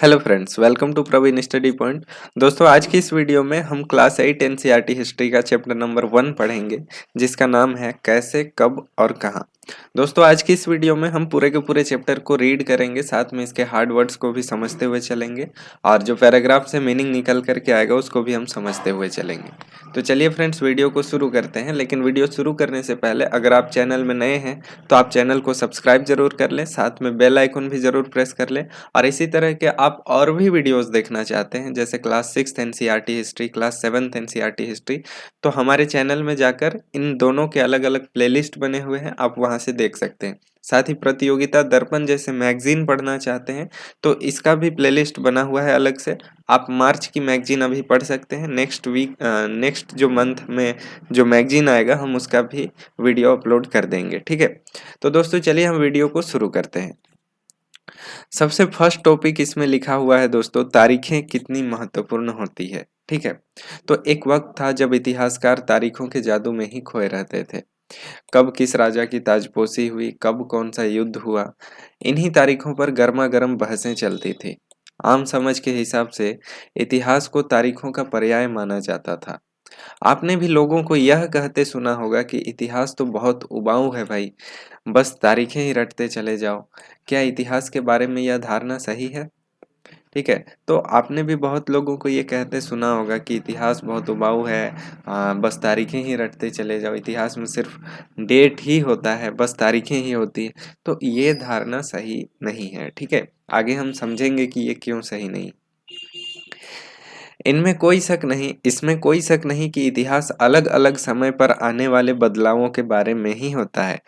Hello friends, welcome to Praveen study point. दोस्तों, आज की इस वीडियो में हम क्लास 8 एनसीईआरटी हिस्ट्री का चैप्टर नंबर 1 पढ़ेंगे, जिसका नाम है कैसे, कब और कहाँ। दोस्तों, आज की इस वीडियो में हम पूरे के पूरे चैप्टर को रीड करेंगे, साथ में इसके हार्ड वर्ड्स को भी समझते हुए चलेंगे और जो पैराग्राफ से मीनिंग निकल करके आएगा उसको भी हम समझते हुए चलेंगे। तो चलिए फ्रेंड्स, वीडियो को शुरू करते हैं। लेकिन वीडियो शुरू करने से पहले अगर आप चैनल में नए हैं तो आप चैनल को सब्सक्राइब जरूर कर लें, साथ में बेल आइकन भी जरूर प्रेस कर लें। और इसी तरह के आप और भी वीडियोस देखना चाहते हैं, जैसे class 6 NCERT history, class 7 NCERT history, तो हमारे चैनल में जाकर इन दोनों के अलग अलग प्लेलिस्ट बने हुए हैं, आप वहां से देख सकते हैं। साथ ही प्रतियोगिता दर्पण जैसे मैगजीन पढ़ना चाहते हैं तो इसका भी प्लेलिस्ट बना हुआ है अलग से। आप मार्च की मैगजीन अभी पढ़ सकते हैं। नेक्स्ट जो मंथ में जो मैगजीन आएगा हम उसका भी वीडियो अपलोड कर देंगे, ठीक है। तो दोस्तों, चलिए हम वीडियो को शुरू करते हैं। सबसे फर्स्ट टॉपिक इसमें लिखा हुआ है दोस्तों, तारीखें कितनी महत्वपूर्ण होती है, ठीक है। तो एक वक्त था जब इतिहासकार तारीखों के जादू में ही खोए रहते थे। कब किस राजा की ताजपोशी हुई, कब कौन सा युद्ध हुआ, इन्हीं तारीखों पर गर्मा गर्म बहसें चलती थी। आम समझ के हिसाब से इतिहास को तारीखों का पर्याय माना जाता था। आपने भी लोगों को यह कहते सुना होगा कि इतिहास तो बहुत उबाऊ है भाई, बस तारीखें ही रटते चले जाओ। क्या इतिहास के बारे में यह धारणा सही है? ठीक है। तो आपने भी बहुत लोगों को ये कहते सुना होगा कि इतिहास बहुत उबाऊ है, बस तारीखें ही रटते चले जाओ, इतिहास में सिर्फ डेट ही होता है, बस तारीखें ही होती है। तो ये धारणा सही नहीं है, ठीक है। आगे हम समझेंगे कि ये क्यों सही नहीं। इसमें कोई शक नहीं कि इतिहास अलग अलग समय पर आने वाले बदलावों के बारे में ही होता है।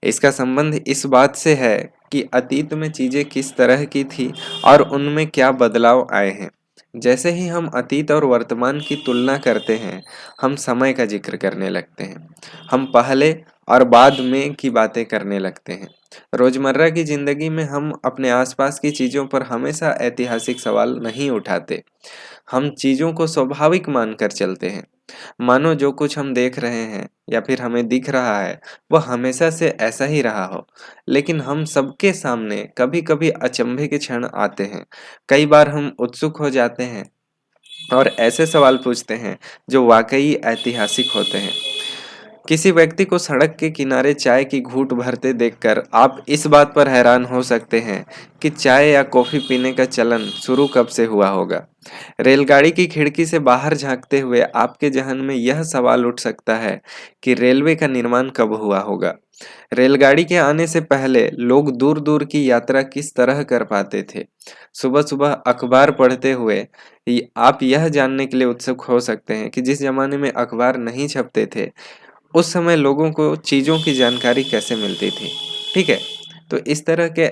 इसका संबंध इस बात से है कि अतीत में चीजें किस तरह की थी और उनमें क्या बदलाव आए हैं। जैसे ही हम अतीत और वर्तमान की तुलना करते हैं, हम समय का जिक्र करने लगते हैं। हम पहले और बाद में की बातें करने लगते हैं। रोजमर्रा की जिंदगी में हम अपने आसपास की चीजों पर हमेशा ऐतिहासिक सवाल नहीं उठाते। हम चीजों को स्वाभाविक मानकर चलते हैं, मानो जो कुछ हम देख रहे हैं या फिर हमें दिख रहा है वह हमेशा से ऐसा ही रहा हो। लेकिन हम सबके सामने कभी कभी अचंभे के क्षण आते हैं। कई बार हम उत्सुक हो जाते हैं और ऐसे सवाल पूछते हैं जो वाकई ऐतिहासिक होते हैं। किसी व्यक्ति को सड़क के किनारे चाय की घूंट भरते देखकर आप इस बात पर हैरान हो सकते हैं कि चाय या कॉफी पीने का चलन शुरू कब से हुआ होगा। रेलगाड़ी की खिड़की से बाहर झांकते हुए आपके जहन में यह सवाल उठ सकता है कि रेलवे का निर्माण कब हुआ होगा। रेलगाड़ी के आने से पहले लोग दूर दूर की यात्रा किस तरह कर पाते थे। सुबह सुबह अखबार पढ़ते हुए आप यह जानने के लिए उत्सुक हो सकते हैं कि जिस जमाने में अखबार नहीं छपते थे, उस समय लोगों को चीजों की जानकारी कैसे मिलती थी, ठीक है। तो इस तरह के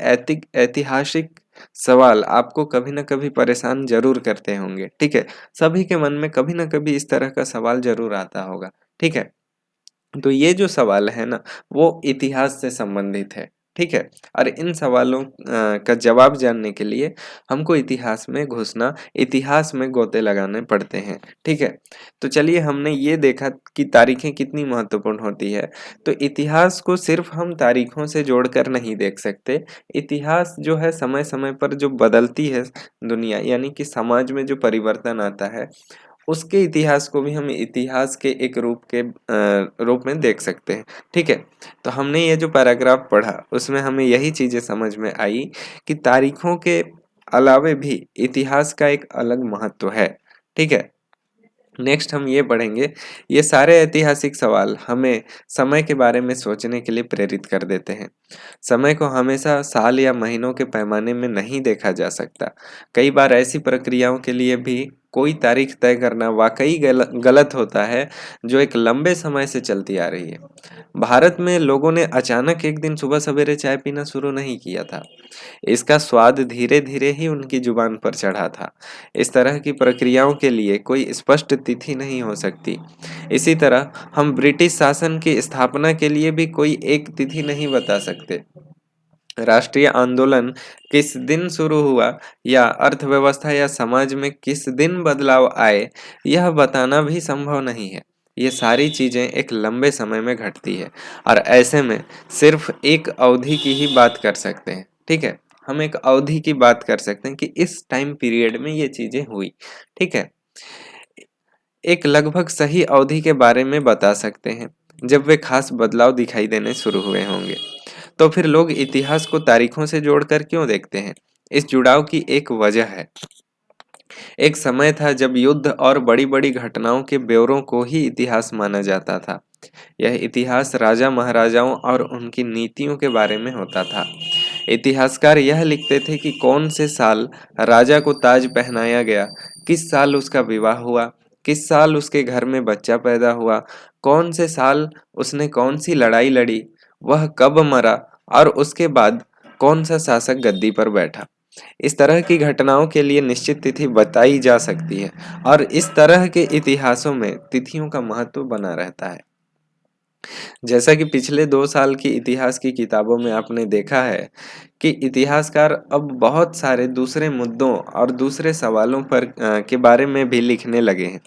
ऐतिहासिक सवाल आपको कभी ना कभी परेशान जरूर करते होंगे, ठीक है। सभी के मन में कभी ना कभी इस तरह का सवाल जरूर आता होगा, ठीक है। तो ये जो सवाल है ना, वो इतिहास से संबंधित है, ठीक है। और इन सवालों का जवाब जानने के लिए हमको इतिहास में घुसना, इतिहास में गोते लगाने पड़ते हैं, ठीक है। तो चलिए, हमने ये देखा कि तारीखें कितनी महत्वपूर्ण होती है। तो इतिहास को सिर्फ हम तारीखों से जोड़कर नहीं देख सकते। इतिहास जो है समय समय पर जो बदलती है दुनिया, यानी कि समाज में जो परिवर्तन आता है, उसके इतिहास को भी हम इतिहास के एक रूप में देख सकते हैं, ठीक है। तो हमने ये जो पैराग्राफ पढ़ा उसमें हमें यही चीजें समझ में आई कि तारीखों के अलावे भी इतिहास का एक अलग महत्व है, ठीक है। नेक्स्ट हम ये पढ़ेंगे, ये सारे ऐतिहासिक सवाल हमें समय के बारे में सोचने के लिए प्रेरित कर देते हैं। समय को हमेशा साल या महीनों के पैमाने में नहीं देखा जा सकता। कई बार ऐसी प्रक्रियाओं के लिए भी कोई तारीख तय करना वाकई गलत होता है, जो एक लंबे समय से चलती आ रही है। भारत में लोगों ने अचानक एक दिन सुबह सवेरे चाय पीना शुरू नहीं किया था। इसका स्वाद धीरे धीरे ही उनकी जुबान पर चढ़ा था। इस तरह की प्रक्रियाओं के लिए कोई स्पष्ट तिथि नहीं हो सकती। इसी तरह हम ब्रिटिश शासन की स्थापना के लिए भी कोई एक तिथि नहीं बता सकते। राष्ट्रीय आंदोलन किस दिन शुरू हुआ या अर्थव्यवस्था या समाज में किस दिन बदलाव आए, यह बताना भी संभव नहीं है। ये सारी चीजें एक लंबे समय में घटती है और ऐसे में सिर्फ एक अवधि की ही बात कर सकते हैं, ठीक है। हम एक अवधि की बात कर सकते हैं कि इस टाइम पीरियड में ये चीजें हुई। ठीक है, एक लगभग सही अवधि के बारे में बता सकते हैं जब वे खास बदलाव दिखाई देने शुरू हुए होंगे। तो फिर लोग इतिहास को तारीखों से जोड़कर क्यों देखते हैं? इस जुड़ाव की एक वजह है। एक समय था जब युद्ध और बड़ी-बड़ी घटनाओं के ब्यौरों को ही इतिहास माना जाता था। यह इतिहास राजा महाराजाओं और उनकी नीतियों के बारे में होता था। इतिहासकार यह लिखते थे कि कौन से साल राजा को ताज पहनाया गया, किस साल उसका विवाह हुआ, किस साल उसके घर में बच्चा पैदा हुआ, कौन से साल उसने कौन सी लड़ाई लड़ी, वह कब मरा और उसके बाद कौन सा शासक गद्दी पर बैठा। इस तरह की घटनाओं के लिए निश्चित तिथि बताई जा सकती है और इस तरह के इतिहासों में तिथियों का महत्व बना रहता है। जैसा कि पिछले 2 साल की इतिहास की किताबों में आपने देखा है कि इतिहासकार अब बहुत सारे दूसरे मुद्दों और दूसरे सवालों पर के बारे में भी लिखने लगे हैं।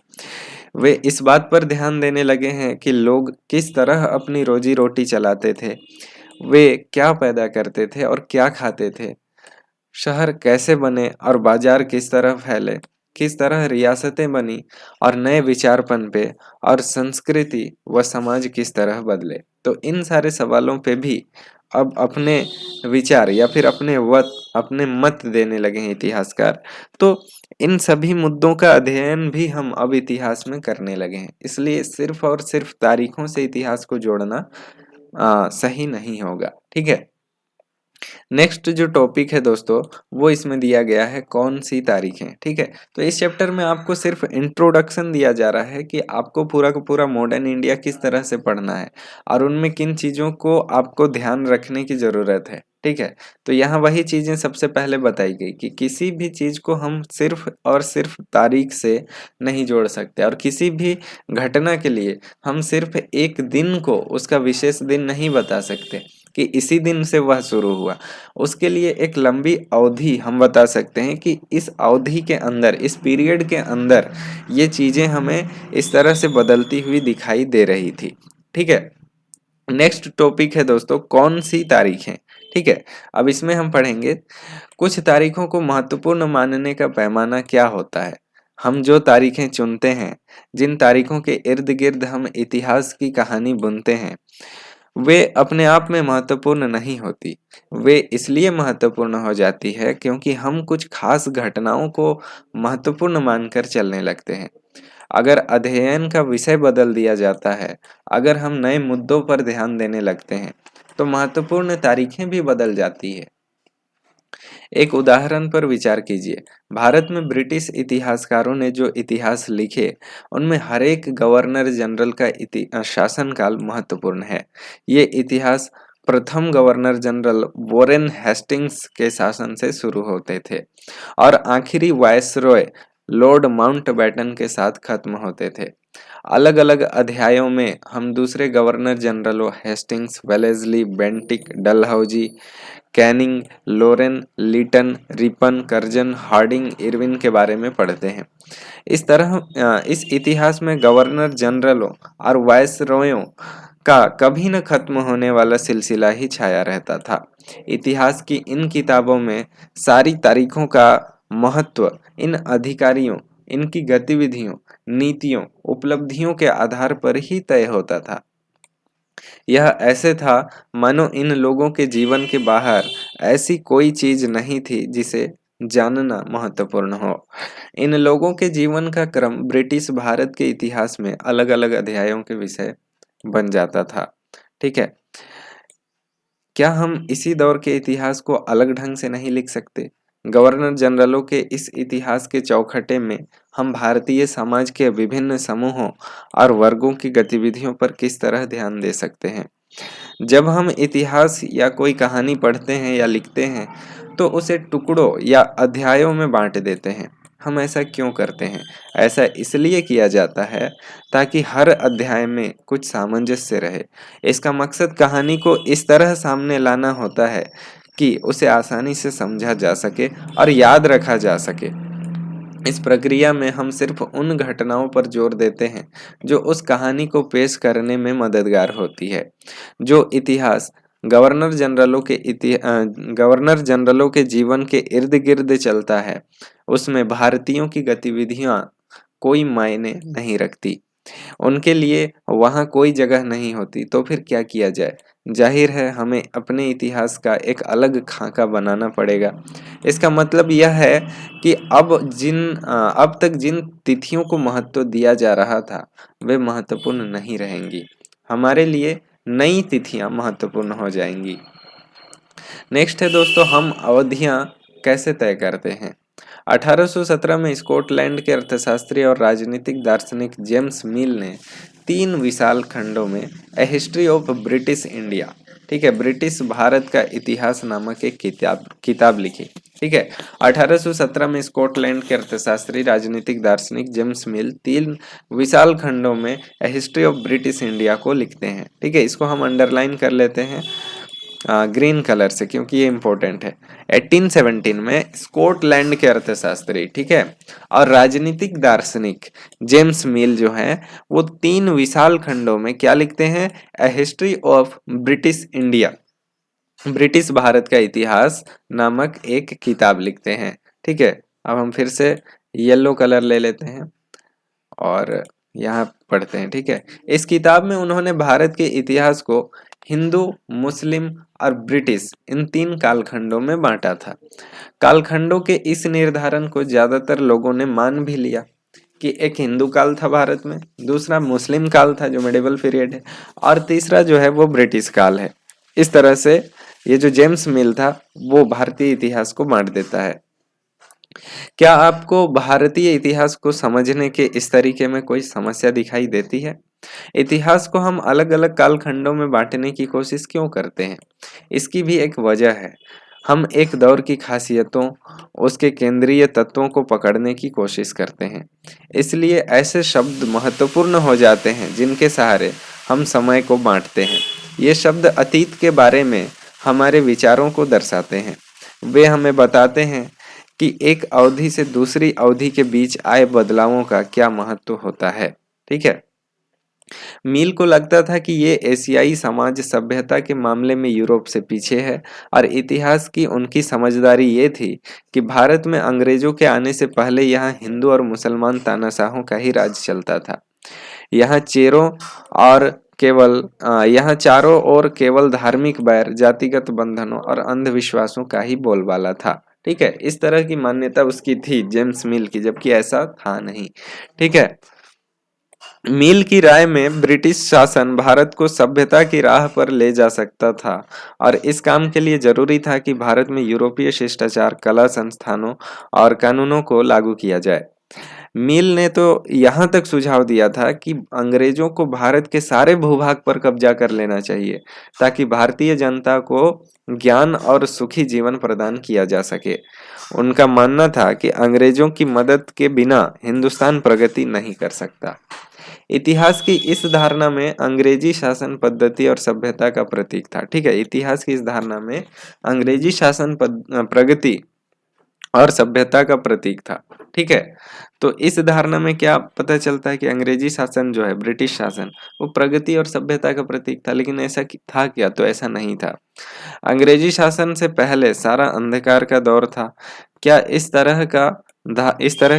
वे इस बात पर ध्यान देने लगे हैं कि लोग किस तरह अपनी रोजी रोटी चलाते थे, वे क्या पैदा करते थे और क्या खाते थे, शहर कैसे बने और बाजार किस तरह फैले, किस तरह रियासतें बनी और नए विचार पनपे और संस्कृति व समाज किस तरह बदले। तो इन सारे सवालों पे भी अब अपने विचार या फिर अपने मत देने लगे हैं इतिहासकार। तो इन सभी मुद्दों का अध्ययन भी हम अब इतिहास में करने लगे हैं। इसलिए सिर्फ और सिर्फ तारीखों से इतिहास को जोड़ना सही नहीं होगा। ठीक है। नेक्स्ट जो टॉपिक है दोस्तों, वो इसमें दिया गया है कौन सी तारीखें। ठीक है, तो इस चैप्टर में आपको सिर्फ इंट्रोडक्शन दिया जा रहा है कि आपको पूरा का पूरा मॉडर्न इंडिया किस तरह से पढ़ना है और उनमें किन चीज़ों को आपको ध्यान रखने की ज़रूरत है। ठीक है, तो यहाँ वही चीज़ें सबसे पहले बताई गई कि किसी भी चीज़ को हम सिर्फ और सिर्फ तारीख से नहीं जोड़ सकते और किसी भी घटना के लिए हम सिर्फ एक दिन को, उसका विशेष दिन नहीं बता सकते कि इसी दिन से वह शुरू हुआ। उसके लिए एक लंबी अवधि हम बता सकते हैं कि इस अवधि के अंदर, इस पीरियड के अंदर ये चीज़ें हमें इस तरह से बदलती हुई दिखाई दे रही थी। ठीक है, नेक्स्ट टॉपिक है दोस्तों कौन सी तारीखें। ठीक है, अब इसमें हम पढ़ेंगे कुछ तारीखों को महत्वपूर्ण मानने का पैमाना क्या होता है। हम जो तारीखें चुनते हैं, जिन तारीखों के इर्द गिर्द हम इतिहास की कहानी बुनते हैं, वे अपने आप में महत्वपूर्ण नहीं होती। वे इसलिए महत्वपूर्ण हो जाती है क्योंकि हम कुछ खास घटनाओं को महत्वपूर्ण मानकर चलने लगते हैं। अगर अध्ययन का विषय बदल दिया जाता है, अगर हम नए मुद्दों पर ध्यान देने लगते हैं, तो महत्वपूर्ण तारीखें भी बदल जाती है। एक उदाहरण पर विचार कीजिए। भारत में ब्रिटिश इतिहासकारों ने जो इतिहास लिखे, उनमें हर एक गवर्नर जनरल का शासनकाल महत्वपूर्ण है। ये इतिहास प्रथम गवर्नर जनरल वॉरेन हेस्टिंग्स के शासन से शुरू होते थे और आखिरी वायसरॉय लॉर्ड माउंटबेटन के साथ खत्म होते थे। अलग अलग अध्यायों में हम दूसरे गवर्नर जनरलों Hastings, Wellesley, Bentinck, Dalhousie, Canning, Lawrence, Lytton, Ripon, Curzon, Hardinge, Irwin के बारे में पढ़ते हैं। इस तरह इस इतिहास में गवर्नर जनरलों और वायसरॉयों का कभी न खत्म होने वाला सिलसिला ही छाया रहता था। इतिहास की इन किताबों में सारी तारीखों का महत्व इन अधिकारियों, इनकी गतिविधियों, नीतियों, उपलब्धियों के आधार पर ही तय होता था। यह ऐसे था मानो इन लोगों के जीवन के बाहर ऐसी कोई चीज नहीं थी जिसे जानना महत्वपूर्ण हो। इन लोगों के जीवन का क्रम ब्रिटिश भारत के इतिहास में अलग अलग अध्यायों के विषय बन जाता था। ठीक है, क्या हम इसी दौर के इतिहास को अलग ढंग से नहीं लिख सकते? गवर्नर जनरलों के इस इतिहास के चौखटे में हम भारतीय समाज के विभिन्न समूहों और वर्गों की गतिविधियों पर किस तरह ध्यान दे सकते हैं? जब हम इतिहास या कोई कहानी पढ़ते हैं या लिखते हैं, तो उसे टुकड़ों या अध्यायों में बांट देते हैं। हम ऐसा क्यों करते हैं? ऐसा इसलिए किया जाता है ताकि हर अध्याय में कुछ सामंजस्य रहे। इसका मकसद कहानी को इस तरह सामने लाना होता है कि उसे आसानी से समझा जा सके और याद रखा जा सके। इस प्रक्रिया में हम सिर्फ उन घटनाओं पर जोर देते हैं जो उस कहानी को पेश करने में मददगार होती है। जो इतिहास गवर्नर जनरलों के जीवन के इर्द गिर्द चलता है, उसमें भारतीयों की गतिविधियां कोई मायने नहीं रखती, उनके लिए वहां कोई जगह नहीं होती, तो फिर क्या किया जाए? जाहिर है हमें अपने इतिहास का एक अलग खाका बनाना पड़ेगा। इसका मतलब यह है कि अब तक जिन तिथियों को महत्व दिया जा रहा था वे महत्वपूर्ण नहीं रहेंगी, हमारे लिए नई तिथियां महत्वपूर्ण हो जाएंगी। नेक्स्ट है दोस्तों, हम अवधियां कैसे तय करते हैं? 1817 में स्कॉटलैंड के अर्थशास्त्री और राजनीतिक दार्शनिक जेम्स मिल ने 3 विशाल खंडों में ए हिस्ट्री ऑफ ब्रिटिश इंडिया, ठीक है, ब्रिटिश भारत का इतिहास नामक एक किताब लिखी। ठीक है, 1817 में स्कॉटलैंड के अर्थशास्त्री राजनीतिक दार्शनिक जेम्स मिल 3 विशाल खंडों में ए हिस्ट्री ऑफ ब्रिटिश इंडिया को लिखते हैं। ठीक है, इसको हम अंडरलाइन कर लेते हैं ग्रीन कलर से, क्योंकि ये इंपॉर्टेंट है। 1817 में स्कॉटलैंड के अर्थशास्त्री, ठीक है, और राजनीतिक दार्शनिक जेम्स मिल जो है वो 3 विशाल खंडों में क्या लिखते हैं? A history of British India, British Bharat का इतिहास नामक एक किताब लिखते हैं। ठीक है, अब हम फिर से येलो कलर ले लेते हैं और यहाँ पढ़ते हैं। ठीक है, इस किताब में उन्होंने भारत के इतिहास को हिंदू, मुस्लिम और ब्रिटिश इन 3 कालखंडों में बांटा था। कालखंडों के इस निर्धारण को ज्यादातर लोगों ने मान भी लिया कि एक हिंदू काल था भारत में, दूसरा मुस्लिम काल था जो मेडिवल पीरियड है, और तीसरा जो है वो ब्रिटिश काल है। इस तरह से ये जो जेम्स मिल था वो भारतीय इतिहास को बांट देता है। क्या आपको भारतीय इतिहास को समझने के इस तरीके में कोई समस्या दिखाई देती है? इतिहास को हम अलग अलग कालखंडों में बांटने की कोशिश क्यों करते हैं? इसकी भी एक वजह है। हम एक दौर की खासियतों, उसके केंद्रीय तत्वों को पकड़ने की कोशिश करते हैं, इसलिए ऐसे शब्द महत्वपूर्ण हो जाते हैं जिनके सहारे हम समय को बांटते हैं। ये शब्द अतीत के बारे में हमारे विचारों को दर्शाते हैं। वे हमें बताते हैं कि एक अवधि से दूसरी अवधि के बीच आए बदलावों का क्या महत्व होता है। ठीक है, मिल को लगता था कि ये एशियाई समाज सभ्यता के मामले में यूरोप से पीछे है, और इतिहास की उनकी समझदारी ये थी कि भारत में अंग्रेजों के आने से पहले यहाँ हिंदू और मुसलमान तानाशाहों का ही राज चलता था। यहाँ चारों ओर केवल धार्मिक बैर, जातिगत बंधनों और अंधविश्वासों का ही बोलबाला था। ठीक है, इस तरह की मान्यता उसकी थी जेम्स मिल की, जबकि ऐसा था नहीं। ठीक है, मिल की राय में ब्रिटिश शासन भारत को सभ्यता की राह पर ले जा सकता था, और इस काम के लिए जरूरी था कि भारत में यूरोपीय शिष्टाचार, कला, संस्थानों और कानूनों को लागू किया जाए। मिल ने तो यहाँ तक सुझाव दिया था कि अंग्रेजों को भारत के सारे भूभाग पर कब्जा कर लेना चाहिए, ताकि भारतीय जनता को ज्ञान और सुखी जीवन प्रदान किया जा सके। उनका मानना था कि अंग्रेजों की मदद के बिना हिंदुस्तान प्रगति नहीं कर सकता। इतिहास की इस धारणा में अंग्रेजी शासन पद्धति और सभ्यता का प्रतीक था। ठीक है, इतिहास की इस धारणा में अंग्रेजी शासन प्रगति और सभ्यता का प्रतीक था। ठीक है, तो इस धारणा में क्या पता चलता है कि अंग्रेजी शासन जो है, ब्रिटिश शासन, वो प्रगति और सभ्यता का प्रतीक था। लेकिन ऐसा था क्या? तो ऐसा नहीं था। अंग्रेजी शासन से पहले सारा अंधकार का दौर था। क्या इस तरह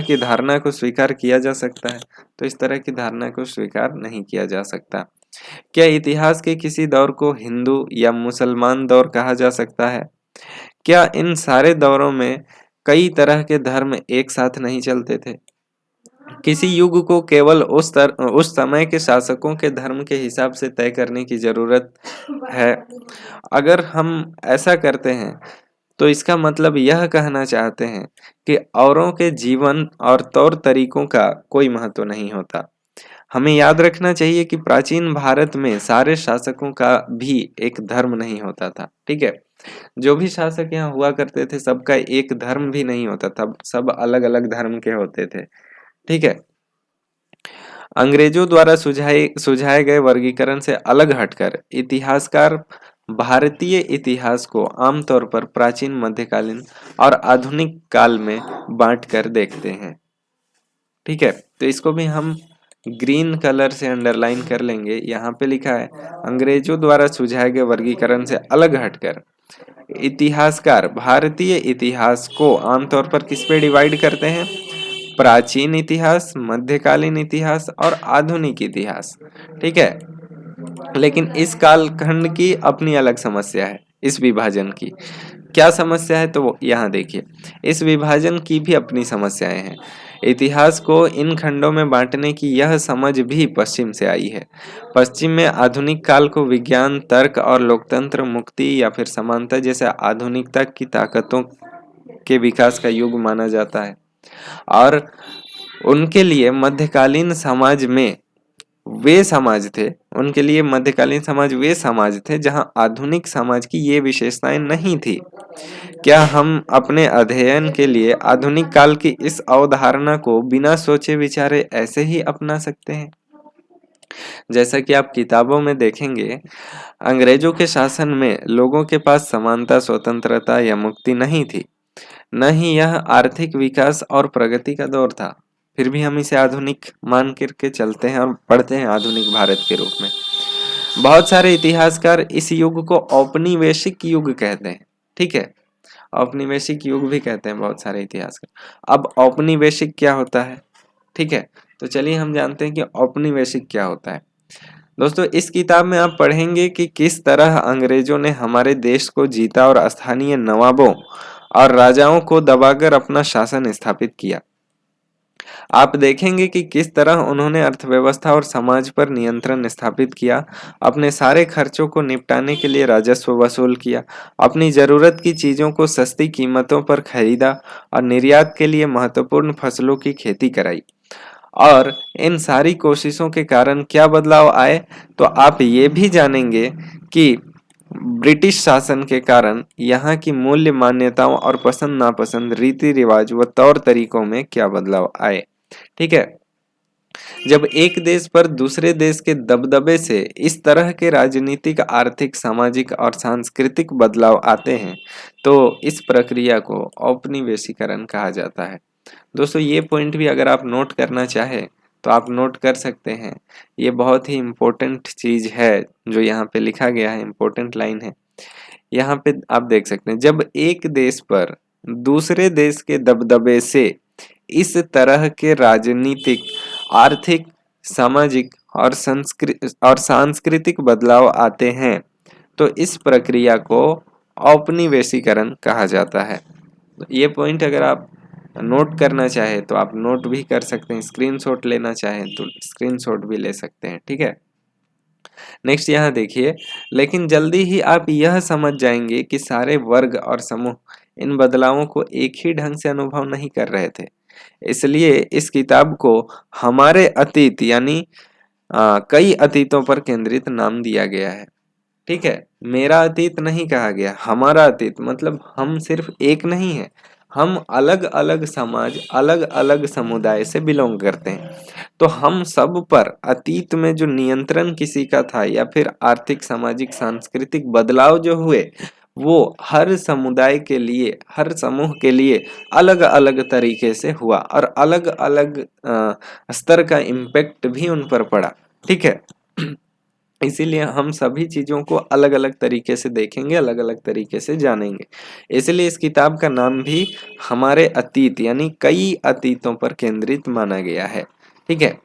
की धारणा को स्वीकार किया जा सकता है? तो इस तरह की धारणा को स्वीकार नहीं किया जा सकता। क्या इतिहास के किसी दौर को हिंदू या मुसलमान दौर कहा जा सकता है? क्या इन सारे दौरों में कई तरह के धर्म एक साथ नहीं चलते थे? किसी युग को केवल उस समय के शासकों के धर्म के हिसाब से तय करने की जरूरत है? अगर हम ऐसा करते हैं तो इसका मतलब यह कहना चाहते हैं कि औरों के जीवन और तौर तरीकों का कोई महत्व नहीं होता। हमें याद रखना चाहिए कि प्राचीन भारत में सारे शासकों का भी एक धर्म नहीं होता था। ठीक है, जो भी शासक यहाँ हुआ करते थे सबका एक धर्म भी नहीं होता था, सब अलग अलग धर्म के होते थे। ठीक है, अंग्रेजों द्वारा सुझाए गए वर्गीकरण से अलग हटकर इतिहासकार भारतीय इतिहास को आमतौर पर प्राचीन, मध्यकालीन और आधुनिक काल में बांटकर देखते हैं। ठीक है, तो इसको भी हम ग्रीन कलर से अंडरलाइन कर लेंगे। यहाँ पे लिखा है अंग्रेजों द्वारा सुझाए गए वर्गीकरण से अलग हटकर इतिहासकार भारतीय इतिहास को आमतौर पर किस पे डिवाइड करते हैं? प्राचीन इतिहास, मध्यकालीन इतिहास और आधुनिक इतिहास। ठीक है, लेकिन इस कालखंड की अपनी अलग समस्या है। इस विभाजन की क्या समस्या है तो यहाँ देखिए, इस विभाजन की भी अपनी समस्याएं हैं। इतिहास को इन खंडों में बांटने की यह समझ भी पश्चिम से आई है। पश्चिम में आधुनिक काल को विज्ञान, तर्क और लोकतंत्र, मुक्ति या फिर समानता जैसे आधुनिकता की ताकतों के विकास का युग माना जाता है, और उनके लिए मध्यकालीन समाज में वे समाज थे उनके लिए मध्यकालीन समाज वे समाज थे जहां आधुनिक समाज की ये विशेषताएं नहीं थी। क्या हम अपने अध्ययन के लिए आधुनिक काल की इस अवधारणा को बिना सोचे विचारे ऐसे ही अपना सकते हैं? जैसा कि आप किताबों में देखेंगे, अंग्रेजों के शासन में लोगों के पास समानता, स्वतंत्रता या मुक्ति नहीं थी, न ही यह आर्थिक विकास और प्रगति का दौर था। फिर भी हम इसे आधुनिक मान करके चलते हैं और पढ़ते हैं आधुनिक भारत के रूप में। बहुत सारे इतिहासकार इस युग को औपनिवेशिक युग कहते हैं। ठीक है, औपनिवेशिक युग भी कहते हैं बहुत सारे इतिहासकार। अब औपनिवेशिक क्या होता है? ठीक है, तो चलिए हम जानते हैं कि औपनिवेशिक क्या होता है। दोस्तों, इस किताब में आप पढ़ेंगे कि किस तरह अंग्रेजों ने हमारे देश को जीता और स्थानीय नवाबों और राजाओं को दबाकर अपना शासन स्थापित किया। आप देखेंगे कि किस तरह उन्होंने अर्थव्यवस्था और समाज पर नियंत्रण स्थापित किया, अपने सारे खर्चों को निपटाने के लिए राजस्व वसूल किया, अपनी जरूरत की चीजों को सस्ती कीमतों पर खरीदा और निर्यात के लिए महत्वपूर्ण फसलों की खेती कराई। और इन सारी कोशिशों के कारण क्या बदलाव आए, तो आप ये भी जानेंगे कि ब्रिटिश शासन के कारण यहाँ की मूल्य मान्यताओं और पसंद नापसंद, रीति रिवाज व तौर तरीकों में क्या बदलाव आए। ठीक है, जब एक देश पर दूसरे देश के दबदबे से इस तरह के राजनीतिक, आर्थिक, सामाजिक और सांस्कृतिक बदलाव आते हैं तो इस प्रक्रिया को औपनिवेशीकरण कहा जाता है। दोस्तों, ये पॉइंट भी अगर आप नोट करना चाहें तो आप नोट कर सकते हैं। ये बहुत ही इम्पोर्टेंट चीज है जो यहाँ पे लिखा गया है, इम्पोर्टेंट लाइन है। यहाँ पे आप देख सकते हैं, जब एक देश पर दूसरे देश के दबदबे से इस तरह के राजनीतिक, आर्थिक, सामाजिक और सांस्कृतिक बदलाव आते हैं तो इस प्रक्रिया को औपनिवेशीकरण कहा जाता है। तो ये पॉइंट अगर आप नोट करना चाहे तो आप नोट भी कर सकते हैं, स्क्रीनशॉट लेना चाहें तो स्क्रीनशॉट भी ले सकते हैं। ठीक है, नेक्स्ट यहाँ देखिए, लेकिन जल्दी ही आप यह समझ जाएंगे कि सारे वर्ग और समूह इन बदलावों को एक ही ढंग से अनुभव नहीं कर रहे थे। इसलिए इस किताब को हमारे अतीत यानी कई अतीतों पर केंद्रित नाम दिया गया है। ठीक है, मेरा अतीत नहीं कहा गया, हमारा अतीत, मतलब हम सिर्फ एक नहीं है, हम अलग अलग समाज, अलग अलग समुदाय से बिलोंग करते हैं। तो हम सब पर अतीत में जो नियंत्रण किसी का था या फिर आर्थिक, सामाजिक, सांस्कृतिक बदलाव जो हुए वो हर समुदाय के लिए, हर समूह के लिए अलग अलग तरीके से हुआ और अलग अलग स्तर का इम्पैक्ट भी उन पर पड़ा। ठीक है, इसीलिए हम सभी चीजों को अलग अलग तरीके से देखेंगे, अलग अलग तरीके से जानेंगे। इसलिए इस किताब का नाम भी हमारे अतीत यानी कई अतीतों पर केंद्रित माना गया है। ठीक है,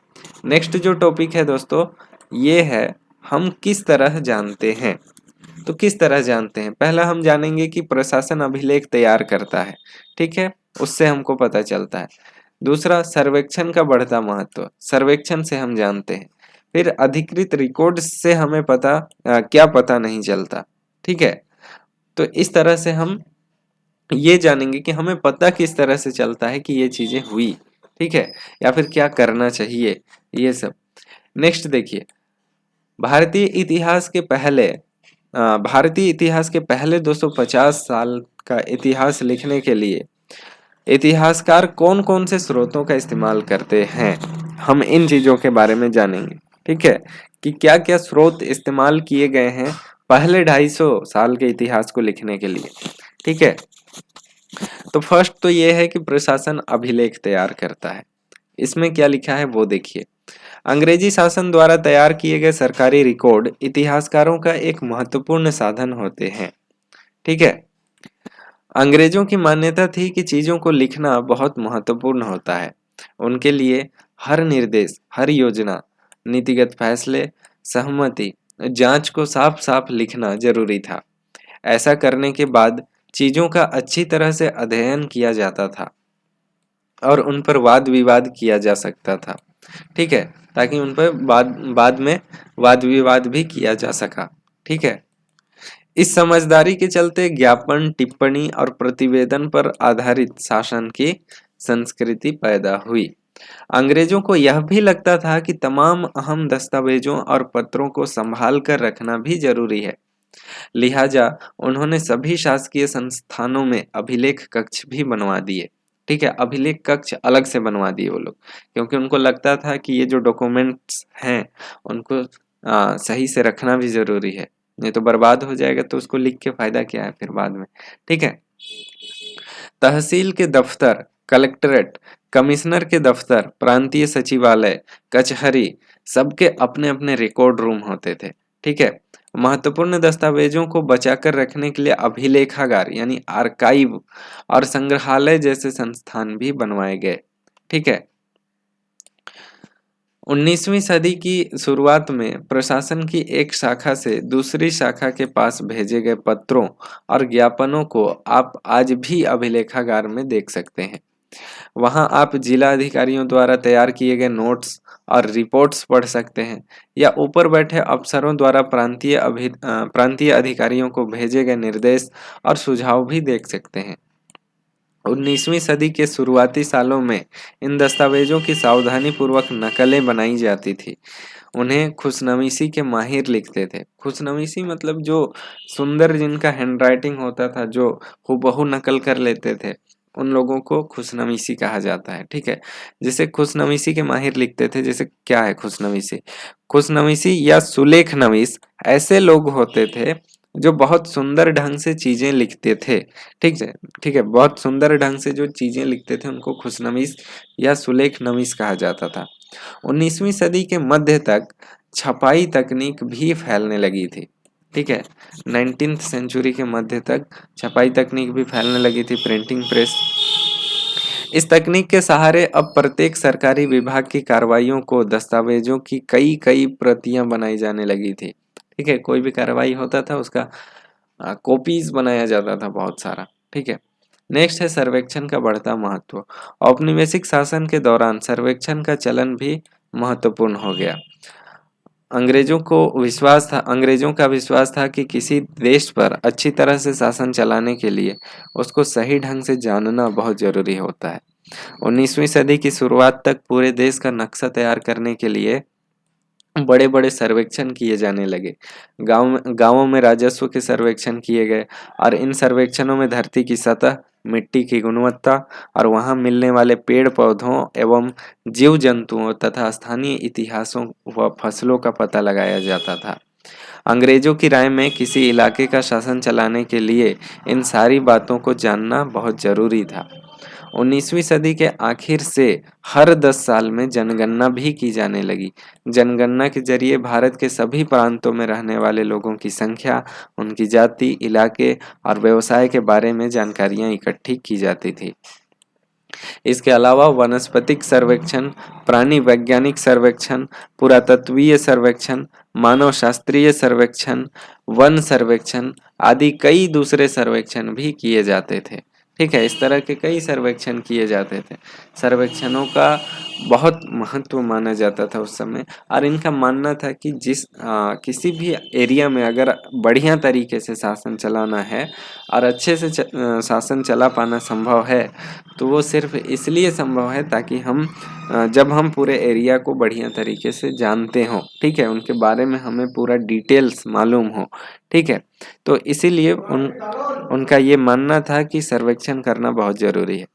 नेक्स्ट जो टॉपिक है दोस्तों, ये है हम किस तरह जानते हैं। तो किस तरह जानते हैं, पहला हम जानेंगे कि प्रशासन अभिलेख तैयार करता है। ठीक है, उससे हमको पता चलता है। दूसरा, सर्वेक्षण का बढ़ता महत्व, सर्वेक्षण से हम जानते हैं। फिर अधिकृत रिकॉर्ड से हमें क्या पता नहीं चलता। ठीक है, तो इस तरह से हम ये जानेंगे कि हमें पता किस तरह से चलता है कि ये चीजें हुई। ठीक है, या फिर क्या करना चाहिए, ये सब। नेक्स्ट देखिए, भारतीय इतिहास के पहले 250 साल का इतिहास लिखने के लिए इतिहासकार कौन कौन से स्रोतों का इस्तेमाल करते हैं, हम इन चीजों के बारे में जानेंगे। ठीक है, कि क्या क्या स्रोत इस्तेमाल किए गए हैं पहले 250 साल के इतिहास को लिखने के लिए। ठीक है, तो फर्स्ट तो ये है कि प्रशासन अभिलेख तैयार करता है। इसमें क्या लिखा है वो देखिए, अंग्रेजी शासन द्वारा तैयार किए गए सरकारी रिकॉर्ड इतिहासकारों का एक महत्वपूर्ण साधन होते हैं। ठीक है। अंग्रेजों की मान्यता थी कि चीजों को लिखना बहुत महत्वपूर्ण होता है। उनके लिए हर निर्देश, हर योजना, नीतिगत फैसले, सहमति, जांच को साफ साफ लिखना जरूरी था। ऐसा करने के बाद चीजों का अच्छी तरह से अध्ययन किया जाता था और उन पर वाद विवाद किया जा सकता था। ठीक है, ताकि उन पर बाद बाद में वाद विवाद भी किया जा सका। ठीक है। इस समझदारी के चलते ज्ञापन, टिप्पणी और प्रतिवेदन पर आधारित शासन की संस्कृति पैदा हुई। अंग्रेजों को यह भी लगता था कि तमाम अहम दस्तावेजों और पत्रों को संभाल कर रखना भी जरूरी है। लिहाजा उन्होंने सभी शासकीय संस्थानों में अभिलेख कक्ष भी बनवा दिए। ठीक है, अभिलेख कक्ष अलग से बनवा दिए वो लोग, क्योंकि उनको लगता था कि ये जो डॉक्यूमेंट्स हैं उनको सही से रखना भी जरूरी है, नहीं तो बर्बाद हो जाएगा, तो उसको लिख के फायदा क्या है फिर बाद में। ठीक है। तहसील के दफ्तर, कलेक्ट्रेट, कमिश्नर के दफ्तर, प्रांतीय सचिवालय, कचहरी, सबके अपने अपने रिकॉर्ड रूम होते थे। ठीक है। महत्वपूर्ण दस्तावेजों को बचाकर रखने के लिए अभिलेखागार यानी आर्काइव और संग्रहालय जैसे संस्थान भी बनवाए गए। ठीक है। 19वीं सदी की शुरुआत में प्रशासन की एक शाखा से दूसरी शाखा के पास भेजे गए पत्रों और ज्ञापनों को आप आज भी अभिलेखागार में देख सकते हैं। वहां आप जिला अधिकारियों द्वारा तैयार किए गए नोट्स और रिपोर्ट्स पढ़ सकते हैं, या ऊपर बैठे अफसरों द्वारा प्रांतीय अधिकारियों को भेजे गए निर्देश और सुझाव भी देख सकते हैं। 19वीं सदी के शुरुआती सालों में इन दस्तावेजों की सावधानीपूर्वक नकलें बनाई जाती थी। उन्हें खुशनवीसी के माहिर लिखते थे। खुशनवीसी मतलब जो सुंदर, जिनका हैंडराइटिंग होता था, जो हूबहू नकल कर लेते थे, उन लोगों को खुशनवीसी कहा जाता है। ठीक है। जैसे खुशनवीसी के माहिर लिखते थे, जैसे क्या है खुशनवीसी? खुशनवीसी या सुलेख नवीस ऐसे लोग होते थे जो बहुत सुंदर ढंग से चीजें लिखते थे। ठीक है। ठीक है, बहुत सुंदर ढंग से जो चीजें लिखते थे उनको खुशनवीस या सुलेख नवीस कहा जाता था। 19वीं सदी के मध्य तक छपाई तकनीक भी फैलने लगी थी। ठीक है। 19th सेंचुरी के मध्य तक छपाई तकनीक भी फैलने लगी थी, प्रिंटिंग प्रेस। इस तकनीक के सहारे अब प्रत्येक सरकारी विभाग की कार्रवाइयों को दस्तावेजों की कई कई प्रतियां बनाई जाने लगी थी। ठीक है, कोई भी कार्रवाई होता था उसका कॉपीज बनाया जाता था बहुत सारा। ठीक है। नेक्स्ट है सर्वेक्षण का बढ़ता महत्व। औपनिवेशिक शासन के दौरान सर्वेक्षण का चलन भी महत्वपूर्ण हो गया। अंग्रेजों का विश्वास था कि किसी देश पर अच्छी तरह से शासन चलाने के लिए उसको सही ढंग से जानना बहुत जरूरी होता है। 19वीं सदी की शुरुआत तक पूरे देश का नक्शा तैयार करने के लिए बड़े बड़े सर्वेक्षण किए जाने लगे। गांवों में राजस्व के सर्वेक्षण किए गए और इन सर्वेक्षणों में धरती की सतह, मिट्टी की गुणवत्ता और वहां मिलने वाले पेड़ पौधों एवं जीव जंतुओं तथा स्थानीय इतिहासों व फसलों का पता लगाया जाता था। अंग्रेजों की राय में किसी इलाके का शासन चलाने के लिए इन सारी बातों को जानना बहुत जरूरी था। 19वीं सदी के आखिर से हर 10 साल में जनगणना भी की जाने लगी। जनगणना के जरिए भारत के सभी प्रांतों में रहने वाले लोगों की संख्या, उनकी जाति, इलाके और व्यवसाय के बारे में जानकारियां इकट्ठी की जाती थी। इसके अलावा वनस्पतिक सर्वेक्षण, प्राणी वैज्ञानिक सर्वेक्षण, पुरातत्वीय सर्वेक्षण, मानव शास्त्रीय सर्वेक्षण, वन सर्वेक्षण आदि कई दूसरे सर्वेक्षण भी किए जाते थे। ठीक है, इस तरह के कई सर्वेक्षण किए जाते थे। सर्वेक्षणों का बहुत महत्व माना जाता था उस समय, और इनका मानना था कि किसी भी एरिया में अगर बढ़िया तरीके से शासन चलाना है और अच्छे से शासन चला पाना संभव है, तो वो सिर्फ इसलिए संभव है ताकि जब हम पूरे एरिया को बढ़िया तरीके से जानते हों, ठीक है, उनके बारे में हमें पूरा डिटेल्स मालूम हो। ठीक है, तो इसीलिए उनका ये मानना था कि सर्वेक्षण करना बहुत जरूरी है।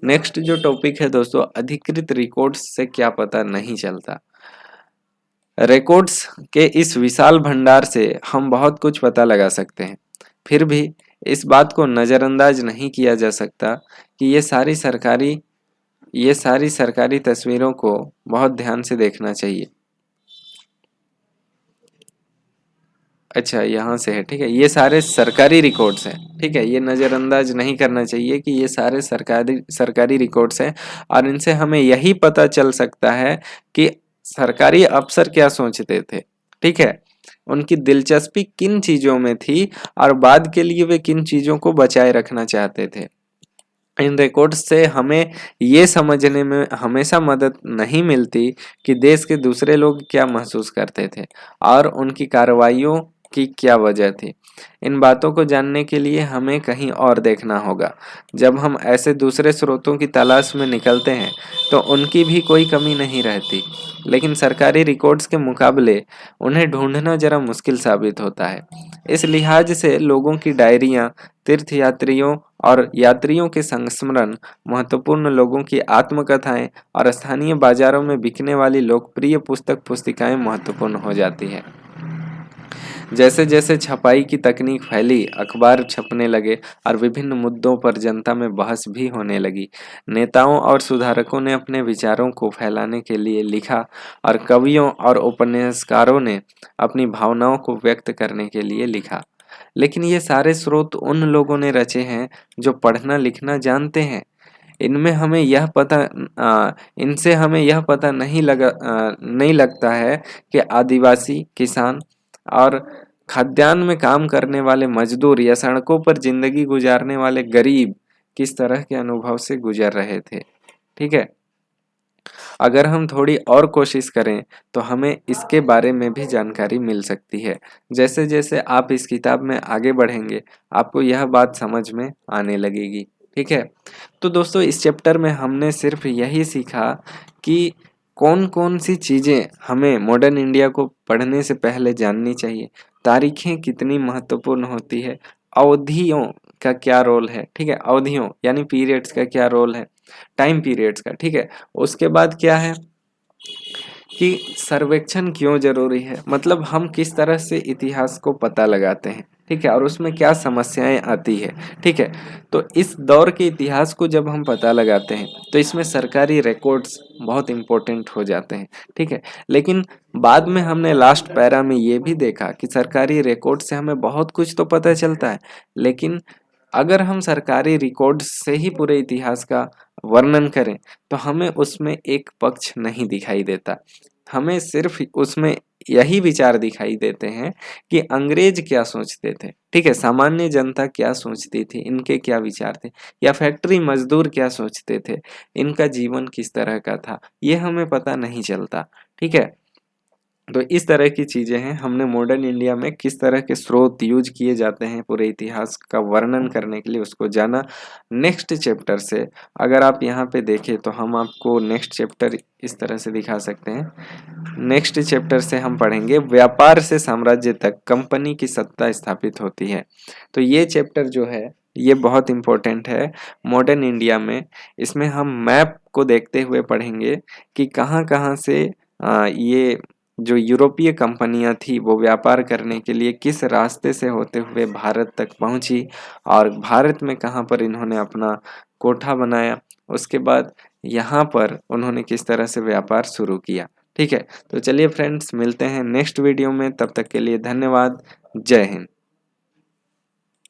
नेक्स्ट जो टॉपिक है दोस्तों, अधिकृत रिकॉर्ड्स से क्या पता नहीं चलता। रिकॉर्ड्स के इस विशाल भंडार से हम बहुत कुछ पता लगा सकते हैं, फिर भी इस बात को नज़रअंदाज नहीं किया जा सकता कि ये सारी सरकारी ये सारी सरकारी तस्वीरों को बहुत ध्यान से देखना चाहिए। अच्छा, यहाँ से है, ठीक है। ये सारे सरकारी रिकॉर्ड्स हैं, ठीक है। ये नज़रअंदाज नहीं करना चाहिए कि ये सारे सरकारी सरकारी रिकॉर्ड्स हैं, और इनसे हमें यही पता चल सकता है कि सरकारी अफसर क्या सोचते थे, ठीक है। उनकी दिलचस्पी किन चीज़ों में थी और बाद के लिए वे किन चीज़ों को बचाए रखना चाहते थे। इन रिकॉर्ड्स से हमें ये समझने में हमेशा मदद नहीं मिलती कि देश के दूसरे लोग क्या महसूस करते थे और उनकी कार्रवाइयों की क्या वजह थी। इन बातों को जानने के लिए हमें कहीं और देखना होगा। जब हम ऐसे दूसरे स्रोतों की तलाश में निकलते हैं तो उनकी भी कोई कमी नहीं रहती, लेकिन सरकारी रिकॉर्ड्स के मुकाबले उन्हें ढूंढना जरा मुश्किल साबित होता है। इस लिहाज से लोगों की डायरियाँ, तीर्थयात्रियों और यात्रियों के संस्मरण, महत्वपूर्ण लोगों की आत्मकथाएं और स्थानीय बाजारों में बिकने वाली लोकप्रिय पुस्तिकाएं महत्वपूर्ण हो जाती हैं। जैसे जैसे छपाई की तकनीक फैली, अखबार छपने लगे और विभिन्न मुद्दों पर जनता में बहस भी होने लगी। नेताओं और सुधारकों ने अपने विचारों को फैलाने के लिए लिखा और कवियों और उपन्यासकारों ने अपनी भावनाओं को व्यक्त करने के लिए लिखा। लेकिन ये सारे स्रोत उन लोगों ने रचे हैं जो पढ़ना लिखना जानते हैं। इनमें हमें यह पता इनसे हमें यह पता नहीं लगता है कि आदिवासी, किसान और खाद्यान्न में काम करने वाले मजदूर या सड़कों पर जिंदगी गुजारने वाले गरीब किस तरह के अनुभव से गुजर रहे थे, ठीक है। अगर हम थोड़ी और कोशिश करें तो हमें इसके बारे में भी जानकारी मिल सकती है। जैसे जैसे आप इस किताब में आगे बढ़ेंगे आपको यह बात समझ में आने लगेगी, ठीक है। तो दोस्तों, इस चैप्टर में हमने सिर्फ यही सीखा कि कौन कौन सी चीज़ें हमें मॉडर्न इंडिया को पढ़ने से पहले जाननी चाहिए, तारीखें कितनी महत्वपूर्ण होती है, अवधियों का क्या रोल है, ठीक है। अवधियों यानी पीरियड्स का क्या रोल है, टाइम पीरियड्स का, ठीक है। उसके बाद क्या है कि सर्वेक्षण क्यों जरूरी है, मतलब हम किस तरह से इतिहास को पता लगाते हैं, ठीक है, और उसमें क्या समस्याएं आती है, ठीक है। तो इस दौर के इतिहास को जब हम पता लगाते हैं तो इसमें सरकारी रिकॉर्ड्स बहुत इम्पोर्टेंट हो जाते हैं, ठीक है। लेकिन बाद में हमने लास्ट पैरा में ये भी देखा कि सरकारी रिकॉर्ड से हमें बहुत कुछ तो पता चलता है, लेकिन अगर हम सरकारी रिकॉर्ड से ही पूरे इतिहास का वर्णन करें तो हमें उसमें एक पक्ष नहीं दिखाई देता। हमें सिर्फ उसमें यही विचार दिखाई देते हैं कि अंग्रेज क्या सोचते थे, ठीक है, सामान्य जनता क्या सोचती थी, इनके क्या विचार थे, या फैक्ट्री मजदूर क्या सोचते थे, इनका जीवन किस तरह का था, ये हमें पता नहीं चलता, ठीक है। तो इस तरह की चीज़ें हैं। हमने मॉडर्न इंडिया में किस तरह के स्रोत यूज किए जाते हैं पूरे इतिहास का वर्णन करने के लिए, उसको जाना। नेक्स्ट चैप्टर से अगर आप यहाँ पे देखें तो हम आपको नेक्स्ट चैप्टर इस तरह से दिखा सकते हैं। नेक्स्ट चैप्टर से हम पढ़ेंगे व्यापार से साम्राज्य तक कंपनी की सत्ता स्थापित होती है। तो ये चैप्टर जो है ये बहुत इम्पोर्टेंट है मॉडर्न इंडिया में। इसमें हम मैप को देखते हुए पढ़ेंगे कि कहाँ कहाँ से ये जो यूरोपीय कंपनियां थी वो व्यापार करने के लिए किस रास्ते से होते हुए भारत तक पहुंची और भारत में कहाँ पर इन्होंने अपना कोठा बनाया, उसके बाद यहाँ पर उन्होंने किस तरह से व्यापार शुरू किया, ठीक है। तो चलिए फ्रेंड्स, मिलते हैं नेक्स्ट वीडियो में, तब तक के लिए धन्यवाद। जय हिंद।